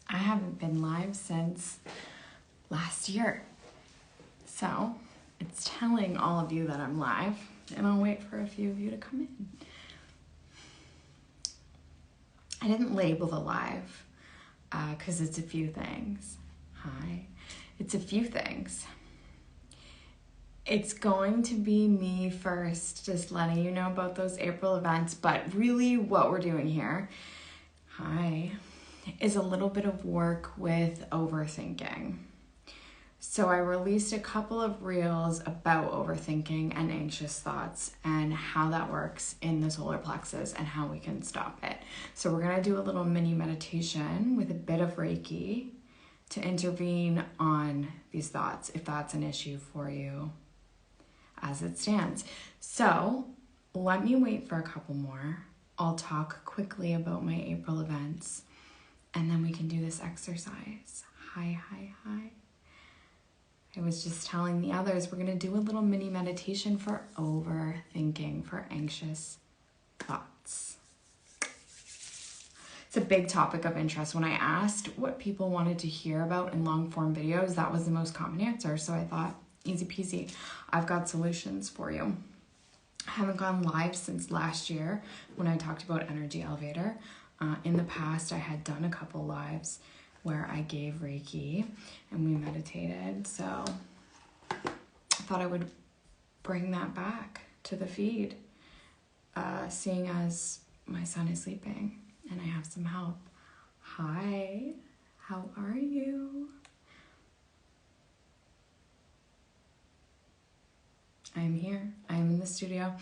I haven't been live since last year. So it's telling all of you that I'm live, and I'll wait for a few of you to come in. I didn't label the live because it's a few things. Hi. It's a few things. It's going to be me first, just letting you know about those April events, but really what we're doing here, is a little bit of work with overthinking. So I released a couple of reels about overthinking and anxious thoughts and how that works in the solar plexus and how we can stop it. So we're going to do a little mini meditation with a bit of Reiki to intervene on these thoughts if that's an issue for you as it stands. So let me wait for a couple more. I'll talk quickly about my April events and then we can do this exercise. Hi. I was just telling the others, we're going to do a little mini meditation for overthinking, for anxious thoughts. It's a big topic of interest. When I asked what people wanted to hear about in long form videos, that was the most common answer. So I thought, easy peasy, I've got solutions for you. I haven't gone live since last year when I talked about Energy Elevator. In the past, I had done a couple lives where I gave Reiki and we meditated. So I thought I would bring that back to the feed, seeing as my son is sleeping and I have some help. Hi, how are you? I'm here. I'm in the studio.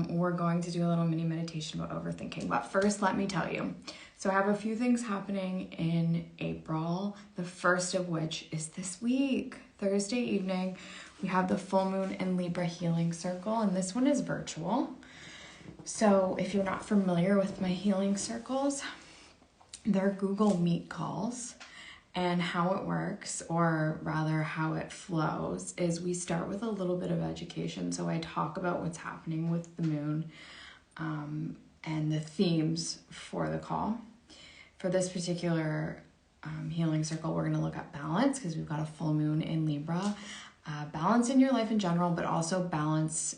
We're going to do a little mini meditation about overthinking. But first, let me tell you. So I have a few things happening in April. The first of which is this week, Thursday evening. We have the full moon in Libra healing circle, and this one is virtual. So if you're not familiar with my healing circles, they're Google Meet calls. And how it works, or rather how it flows, is we start with a little bit of education. So I talk about what's happening with the moon and the themes for the call. For this particular healing circle, we're going to look at balance because we've got a full moon in Libra. Balance in your life in general, but also balance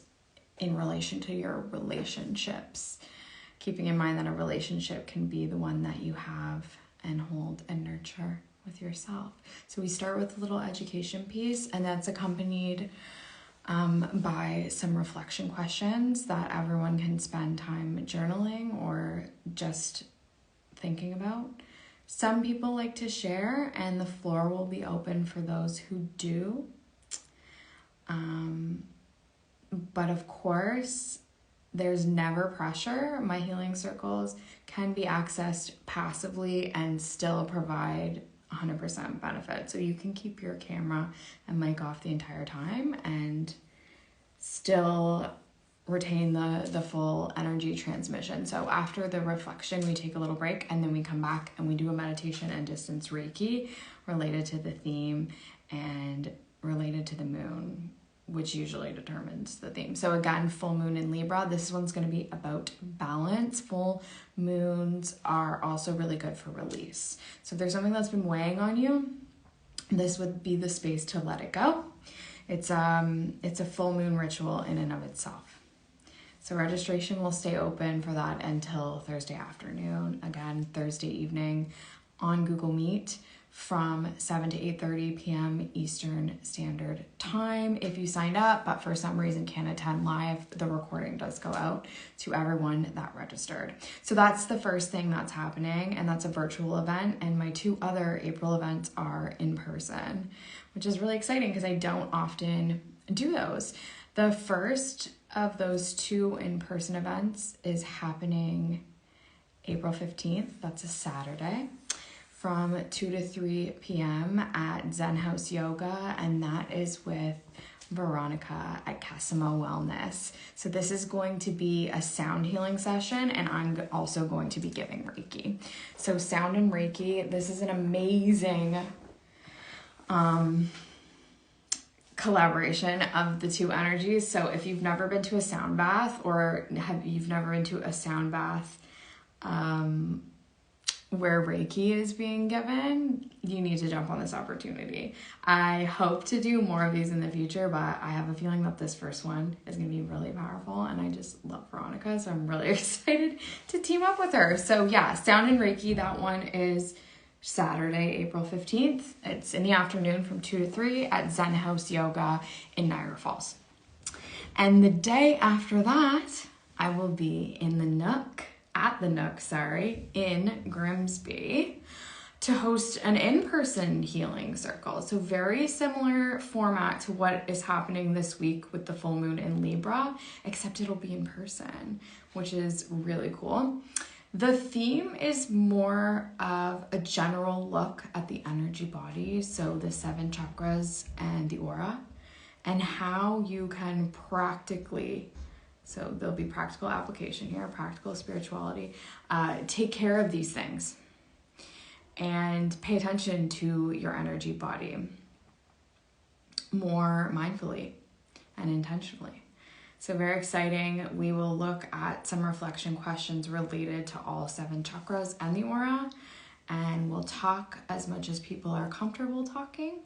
in relation to your relationships. Keeping in mind that a relationship can be the one that you have and hold and nurture with yourself. So we start with a little education piece, and that's accompanied by some reflection questions that everyone can spend time journaling or just thinking about. Some people like to share, and the floor will be open for those who do. But of course, there's never pressure. My healing circles can be accessed passively and still provide 100% benefit. So you can keep your camera and mic off the entire time and still retain the full energy transmission. So after the reflection, we take a little break and then we come back and we do a meditation and distance Reiki related to the theme and related to the moon, which usually determines the theme. So again, full moon in Libra, this one's going to be about balance. Full moons are also really good for release. So if there's something that's been weighing on you, this would be the space to let it go. It's a full moon ritual in and of itself. So registration will stay open for that until Thursday afternoon. Again, Thursday evening on Google Meet from 7 to 8:30 p.m. Eastern Standard Time. If you signed up, but for some reason can't attend live, the recording does go out to everyone that registered. So that's the first thing that's happening, and that's a virtual event. And my two other April events are in person, which is really exciting because I don't often do those. The first of those two in-person events is happening April 15th. That's a Saturday, from 2 to 3 p.m. at Zen House Yoga, and that is with Veronica at Casimo Wellness. So this is going to be a sound healing session, and I'm also going to be giving Reiki. So sound and Reiki, this is an amazing collaboration of the two energies. So if you've never been to a sound bath, or you've never been to a sound bath where Reiki is being given, you need to jump on this opportunity. I hope to do more of these in the future, but I have a feeling that this first one is going to be really powerful, and I just love Veronica, so I'm really excited to team up with her. So yeah, Sound and Reiki, that one is Saturday, April 15th. It's in the afternoon from 2 to 3 at Zen House Yoga in Niagara Falls. And the day after that, I will be in the Nook, in Grimsby to host an in-person healing circle. So very similar format to what is happening this week with the full moon in Libra, except it'll be in person, which is really cool. The theme is more of a general look at the energy body, so the 7 chakras and the aura, and how you can practically, so there'll be practical application here, practical spirituality, take care of these things and pay attention to your energy body more mindfully and intentionally. So very exciting. We will look at some reflection questions related to all 7 chakras and the aura, and we'll talk as much as people are comfortable talking.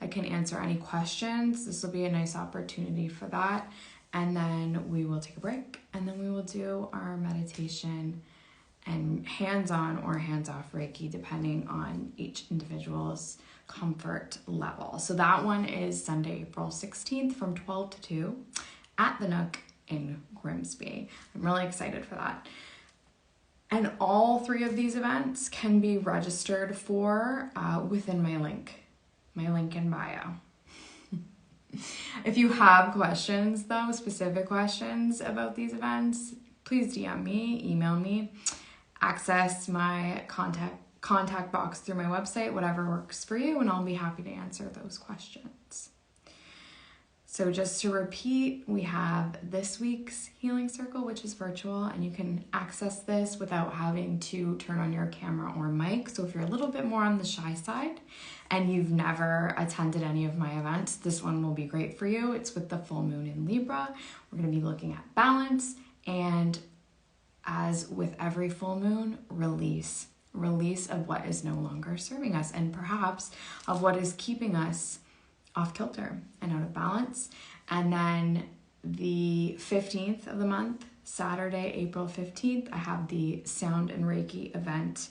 I can answer any questions. This will be a nice opportunity for that. And then we will take a break, and then we will do our meditation and hands-on or hands-off Reiki, depending on each individual's comfort level. So that one is Sunday, April 16th from 12 to 2 at the Nook in Grimsby. I'm really excited for that. And all 3 of these events can be registered for within my link in bio. If you have questions, though, specific questions about these events, please DM me, email me, access my contact box through my website, whatever works for you, and I'll be happy to answer those questions. So just to repeat, we have this week's Healing Circle, which is virtual, and you can access this without having to turn on your camera or mic. So if you're a little bit more on the shy side and you've never attended any of my events, this one will be great for you. It's with the full moon in Libra. We're going to be looking at balance, and as with every full moon, release of what is no longer serving us, and perhaps of what is keeping us off kilter and out of balance. And then the 15th of the month, Saturday, April 15th, I have the Sound and Reiki event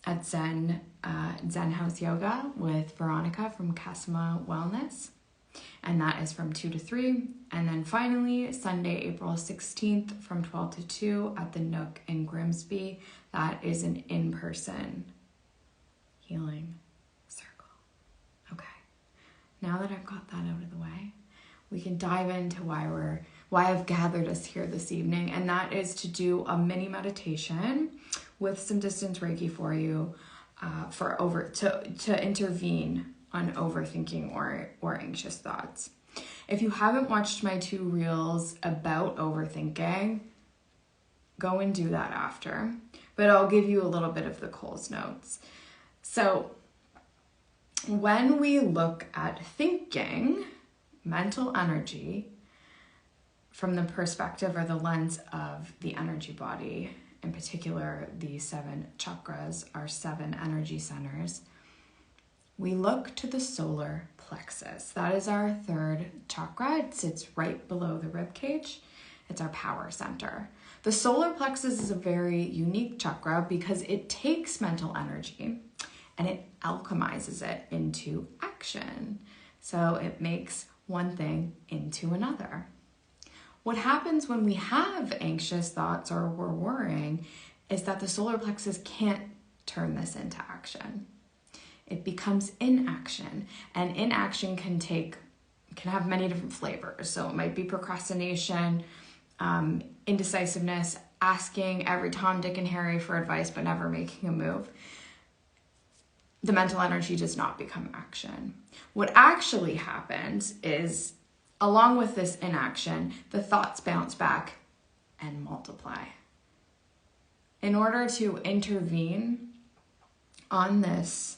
at Zen House Yoga with Veronica from Kasama Wellness. And that is from 2 to 3. And then finally, Sunday, April 16th from 12 to 2 at the Nook in Grimsby. That is an in-person healing circle. Okay. Now that I've got that out of the way, we can dive into why I've gathered us here this evening, and that is to do a mini meditation with some distance Reiki for you to intervene on overthinking or anxious thoughts. If you haven't watched my 2 reels about overthinking, go and do that after. But I'll give you a little bit of the Coles Notes. So when we look at thinking, mental energy, from the perspective or the lens of the energy body, in particular the 7 chakras, our 7 energy centers, we look to the solar plexus. That is our 3rd chakra. It sits right below the rib cage. It's our power center. The solar plexus is a very unique chakra because it takes mental energy and it alchemizes it into action. So it makes one thing into another. What happens when we have anxious thoughts or we're worrying is that the solar plexus can't turn this into action. It becomes inaction, and inaction can have many different flavors. So it might be procrastination, indecisiveness, asking every Tom, Dick, and Harry for advice but never making a move. The mental energy does not become action. What actually happens is, along with this inaction, the thoughts bounce back and multiply. In order to intervene on this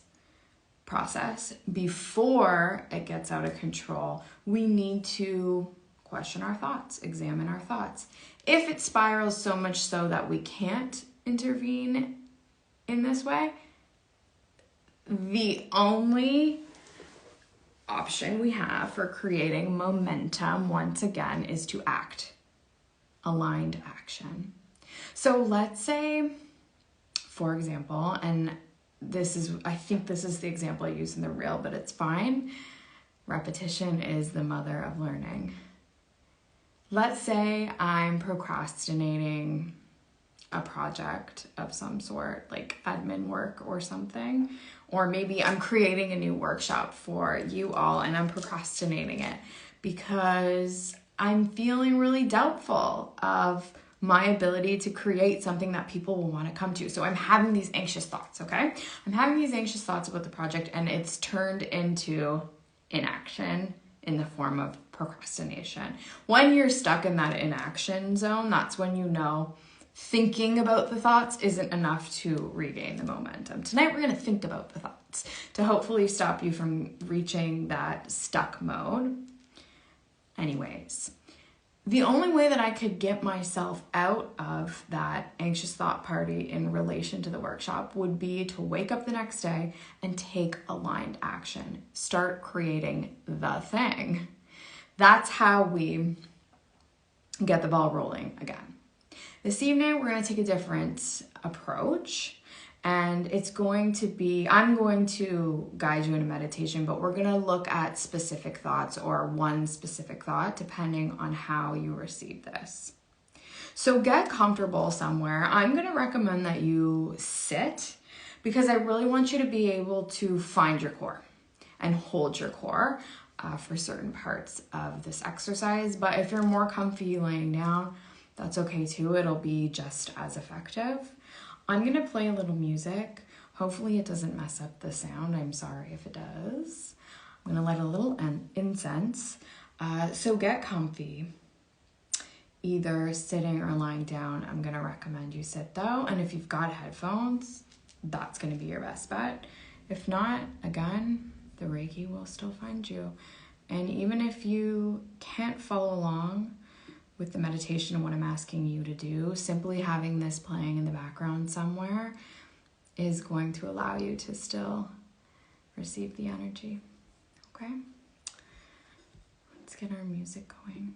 process before it gets out of control, we need to question our thoughts, examine our thoughts. If it spirals so much so that we can't intervene in this way, the only option we have for creating momentum, once again, is to act. Aligned action. So let's say, for example, and I think this is the example I use in the reel, but it's fine. Repetition is the mother of learning. Let's say I'm procrastinating a project of some sort, like admin work or something, or maybe I'm creating a new workshop for you all and I'm procrastinating it because I'm feeling really doubtful of my ability to create something that people will want to come to. So I'm having these anxious thoughts, okay? I'm having these anxious thoughts about the project and it's turned into inaction in the form of procrastination. When you're stuck in that inaction zone, that's when you know thinking about the thoughts isn't enough to regain the momentum. Tonight we're going to think about the thoughts to hopefully stop you from reaching that stuck mode. Anyways, the only way that I could get myself out of that anxious thought party in relation to the workshop would be to wake up the next day and take aligned action. Start creating the thing. That's how we get the ball rolling again. This evening, we're going to take a different approach, and I'm going to guide you in a meditation, but we're going to look at specific thoughts or one specific thought, depending on how you receive this. So get comfortable somewhere. I'm going to recommend that you sit, because I really want you to be able to find your core and hold your core for certain parts of this exercise. But if you're more comfy laying down, that's okay too. It'll be just as effective. I'm going to play a little music. Hopefully it doesn't mess up the sound. I'm sorry if it does. I'm going to light a little incense. So get comfy. Either sitting or lying down. I'm going to recommend you sit though. And if you've got headphones, that's going to be your best bet. If not, again, the Reiki will still find you. And even if you can't follow along with the meditation and what I'm asking you to do, simply having this playing in the background somewhere is going to allow you to still receive the energy. Okay? Let's get our music going.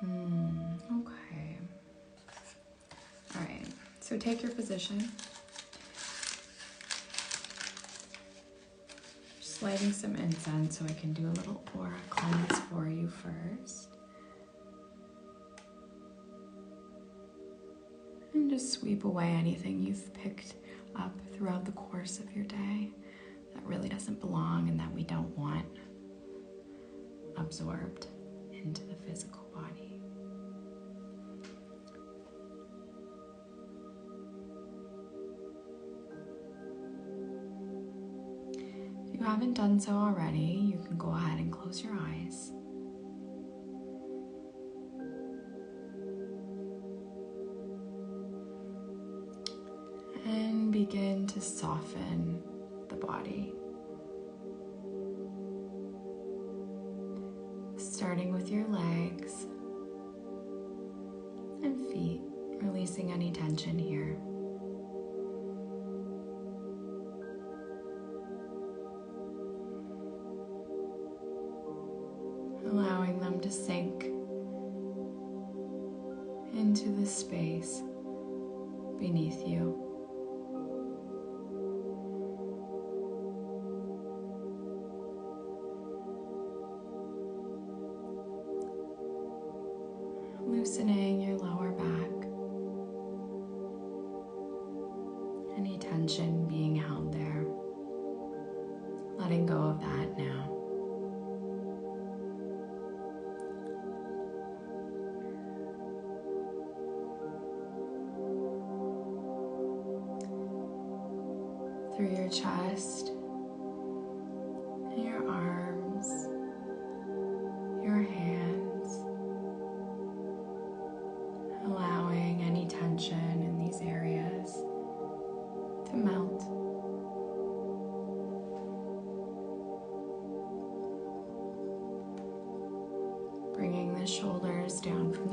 Okay. All right. So take your position. Lighting some incense so I can do a little aura cleanse for you first. And just sweep away anything you've picked up throughout the course of your day that really doesn't belong and that we don't want absorbed into the physical body. If you haven't done so already, you can go ahead and close your eyes. And begin to soften the body. Starting with your legs and feet, releasing any tension here. Allowing them to sink into the space beneath you. Loosening your lower back. Any tension being held there. Letting go of that now. Through your chest, your arms, your hands, allowing any tension in these areas to melt. Bringing the shoulders down from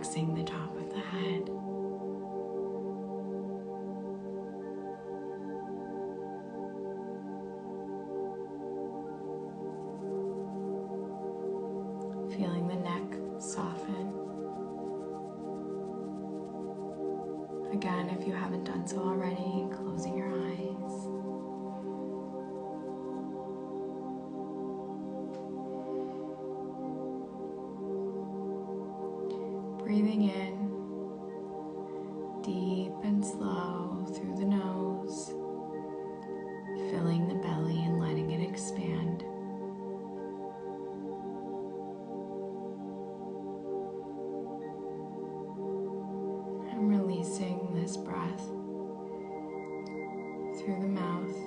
relaxing the top of the head. Feeling the neck soften. Again, if you haven't done so already, closing your eyes. Breathing in, deep and slow through the nose, filling the belly and letting it expand. And releasing this breath through the mouth.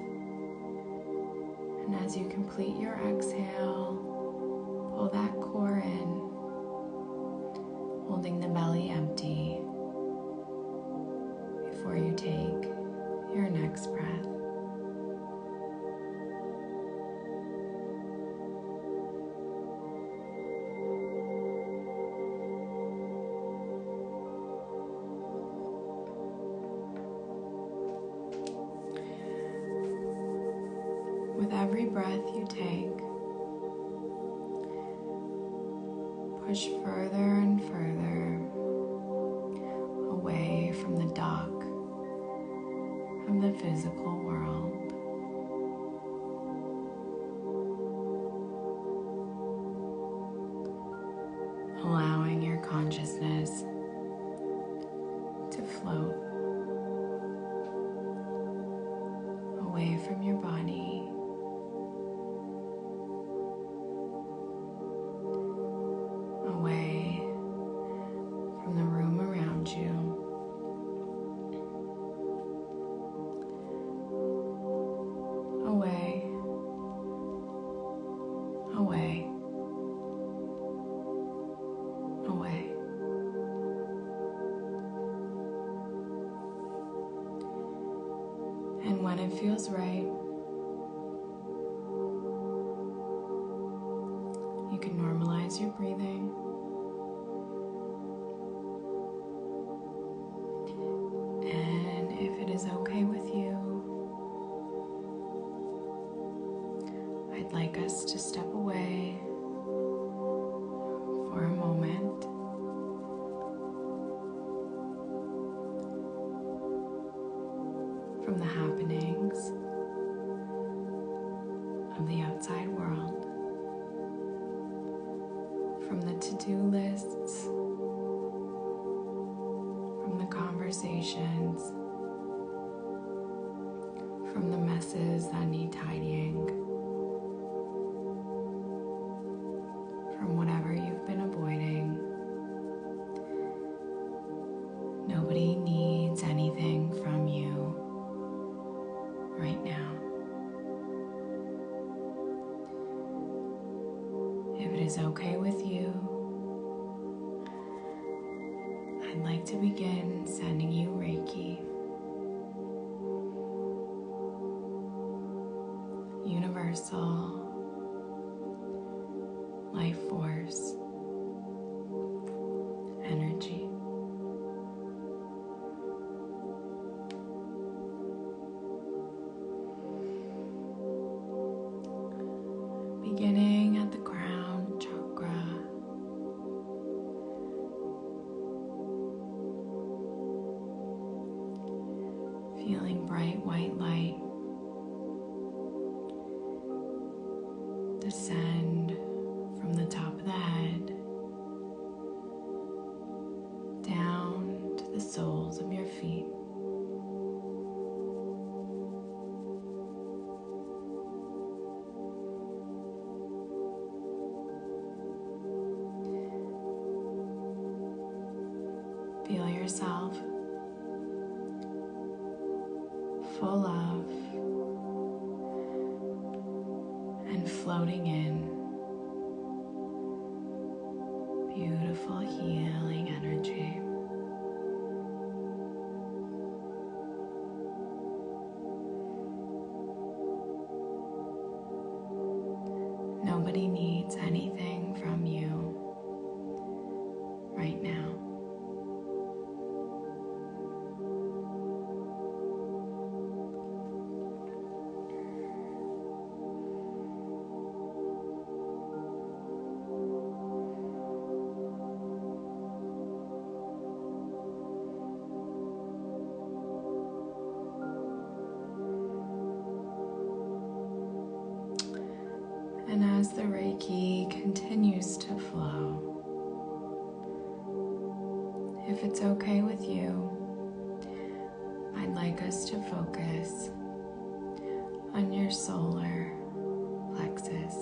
And as you complete your exhale, pull that core in, holding the belly empty before you take your next breath. With every breath you take, push further and further away from the dock of the physical world. Allowing your consciousness to float away from your body, away from the room around you, away, away, away. And when it feels right, you can normalize your breathing. And if it is okay with you, I'd like us to step away for a moment from the happenings of the outside world, from the to-do lists, from the conversations, from the messes that need tidying, from whatever you've been avoiding. Nobody needs anything from you right now. If it is okay with you, I'd like to begin sending you Reiki, universal life force energy. Beginning at the crown chakra, feeling bright white light descend from the top of the head down to the soles of your feet. Feel yourself full of and floating in beautiful healing energy. Nobody needs anything from you right now. And as the Reiki continues to flow, if it's okay with you, I'd like us to focus on your solar plexus.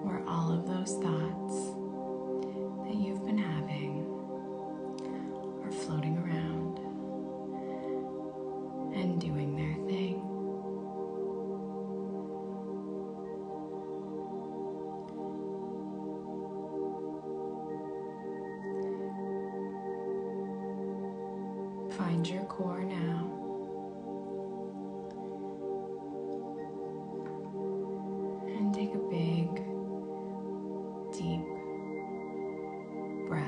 Where all of those thoughts that you've been having are floating around and doing their thing. Find your core now. And take a big, deep breath.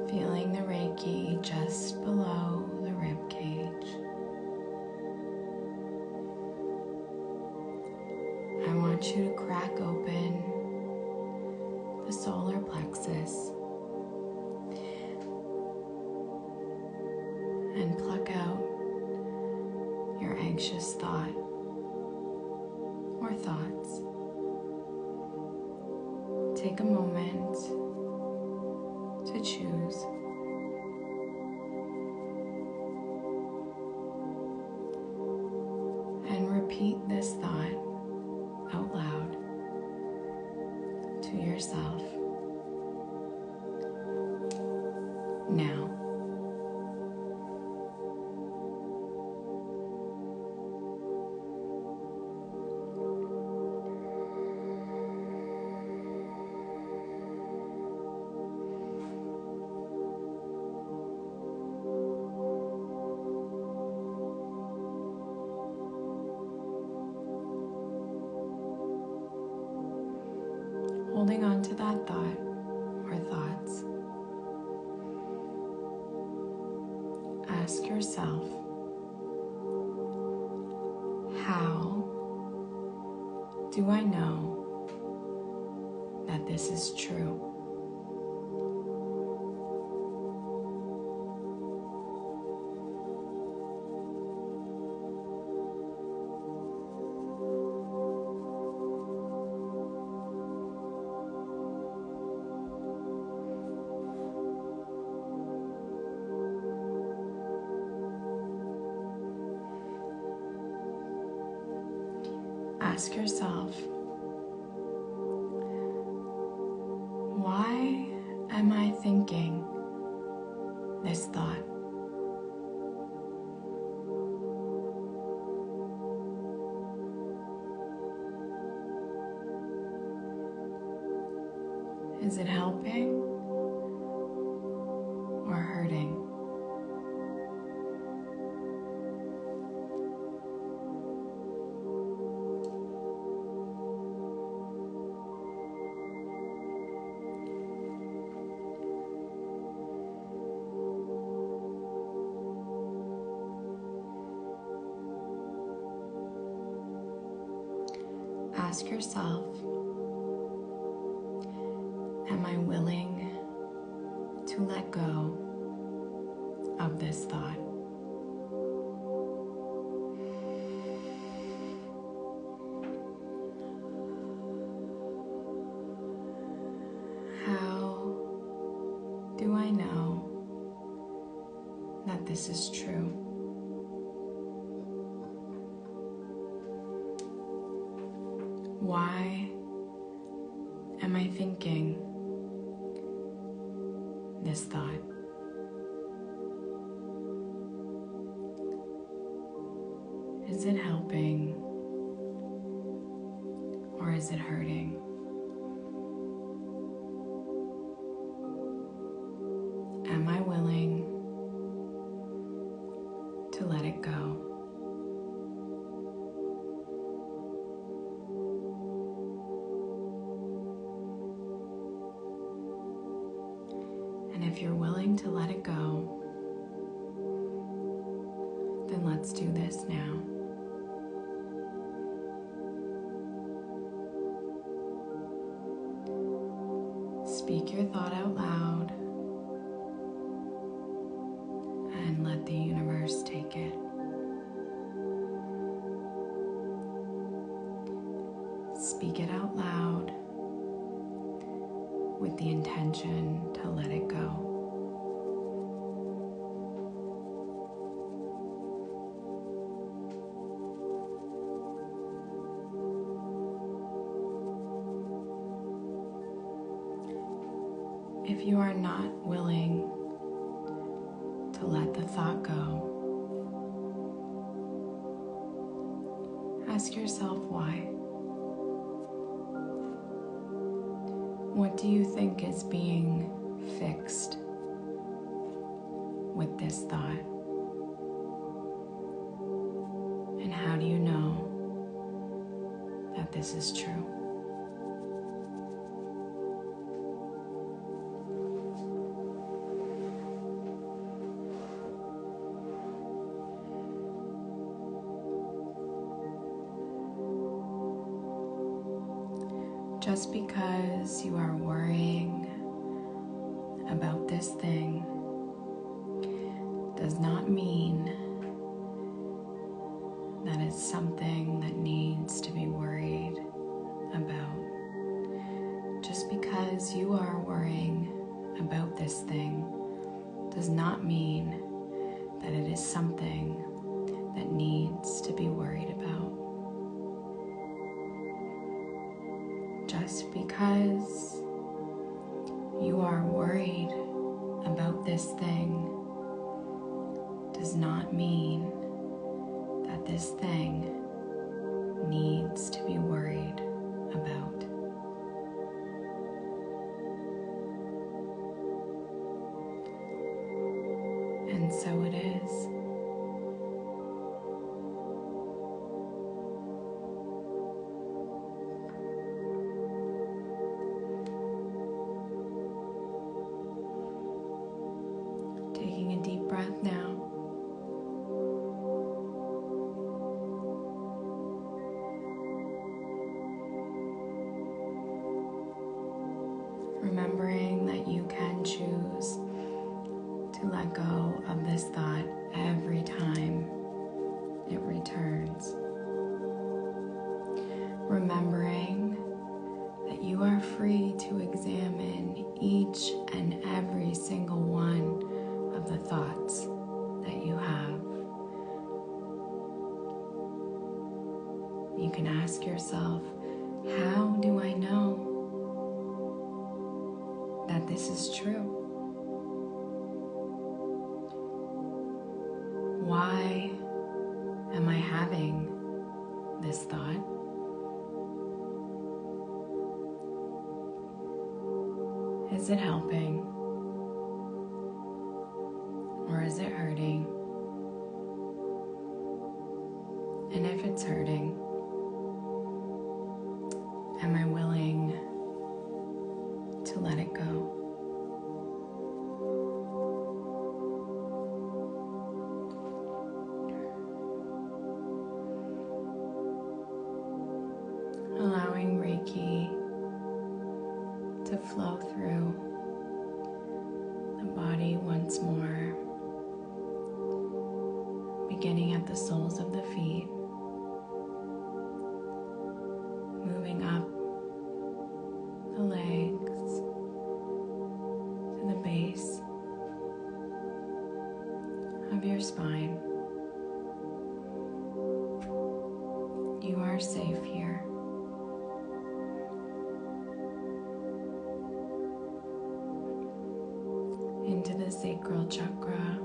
Feeling the Reiki just below the rib cage. I want you to crack open the solar plexus and pluck out your anxious thought or thoughts. Take a moment to choose. And repeat this thought out loud to yourself. Now. Holding on to that thought or thoughts, ask yourself, how do I know that this is true? Ask yourself, why am I thinking this thought? Is it helping or hurting? Ask yourself, am I willing to let go of this thought? How do I know that this is true? Why am I thinking this thought? Is it helping or is it hurting? Am I willing to let it go? And if you're willing to let it go, then let's do this now. your thought out loud and let the universe take it. Speak it out loud with the intention to let it go. If you are not willing to let the thought go, ask yourself why. What do you think is being fixed with this thought? And how do you know that this is true? Just because you are worrying about this thing does not mean that it's something that needs to be worried about. Just because you are worrying about this thing does not mean that it is something that needs to be worried about. Just because you are worried about this thing does not mean that this thing needs to be worried about. And so it is. Taking a deep breath now. Remembering that you can choose to let go of this thought every time it returns. Remembering that you are free to examine each and every single one of the thoughts that you have. You can ask yourself, how do I know that this is true? Why am I having this thought? Is it helping? Or is it hurting? And if it's hurting, am I willing to let it go? Allowing Reiki to flow through the body once more, beginning at the soles of the feet, moving up the legs to the base of your spine. You are safe here. Into the sacral chakra.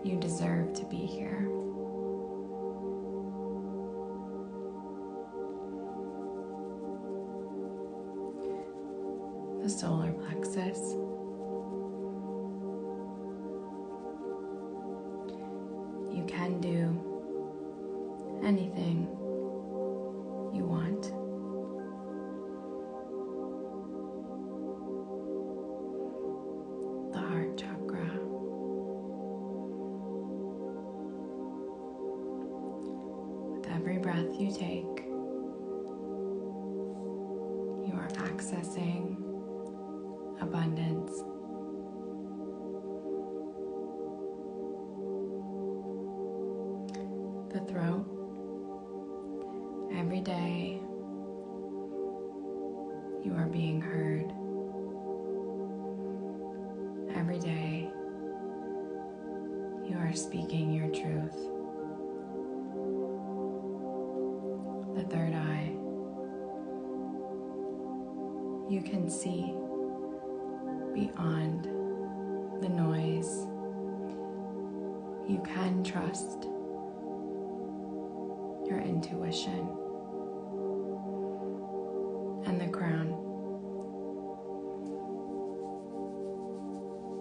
You deserve to be here. The solar plexus. You can do anything you want. The heart chakra. With every breath you take, accessing abundance. The throat. Every day you are being heard. Every day you are speaking your truth. The third eye. You can see beyond the noise. You can trust your intuition. And the crown.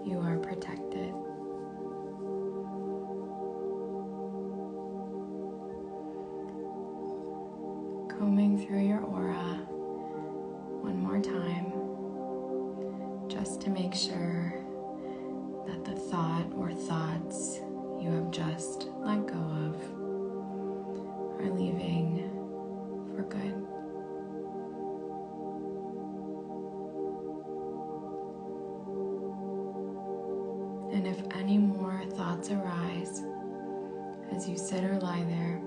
You are protected. Combing through your aura one more time, just to make sure that the thought or thoughts you have just let go of are leaving for good. And if any more thoughts arise as you sit or lie there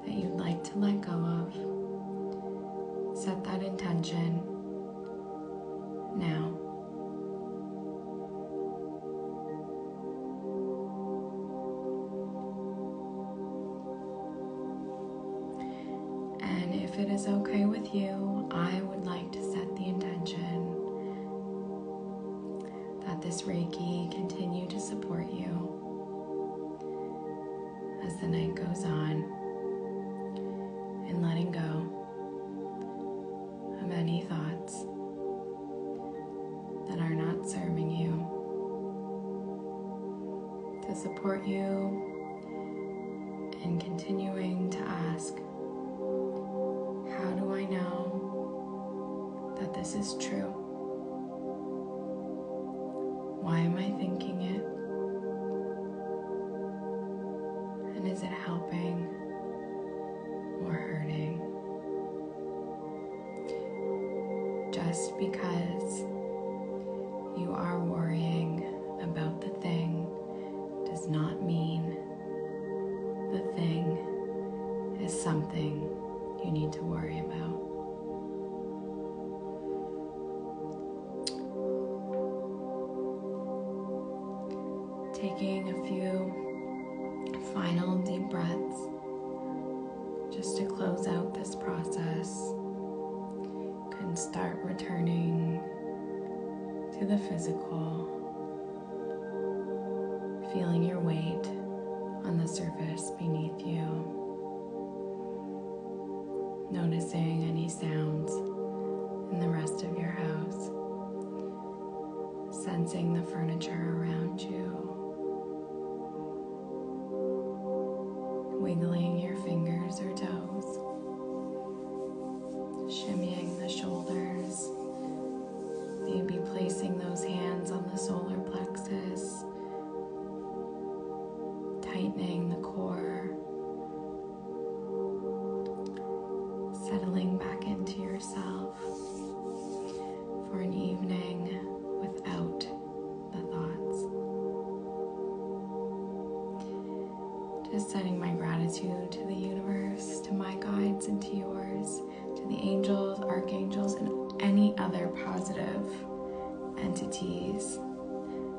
that you'd like to let go of, set that intention now. And if it is okay with you, I would like to set the intention that this Reiki continue to support you as the night goes on, in letting go of any thoughts that are not serving you, to support you in continuing to ask, how do I know that this is true? Why am I thinking it? And is it helping or hurting? Just because you are worrying about the thing does not mean the thing is something you need to worry about. Taking a few final deep breaths just to close out this process. Can start returning to the physical, feeling your weight on the surface beneath you, noticing any sounds in the rest of your house, sensing the furniture around you, wiggling your fingers or toes, shimmying the shoulders, maybe placing those hands on the solar plexus, tightening the core, settling back into yourself for an evening without the thoughts. Just sending my gratitude to the universe, to my guides and to yours, to the angels, archangels, and any other positive entities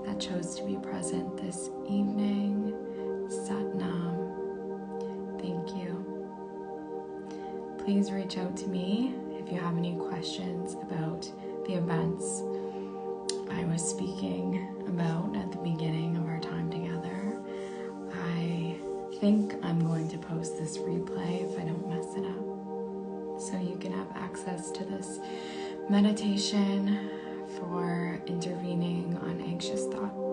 that chose to be present this evening. Sat Nam. Thank you. Please reach out to me if you have any questions about the events I was speaking about at the beginning of our time together. I think I'm going to post this replay if I don't mess it up, so you can have access to this meditation for intervening on anxious thoughts.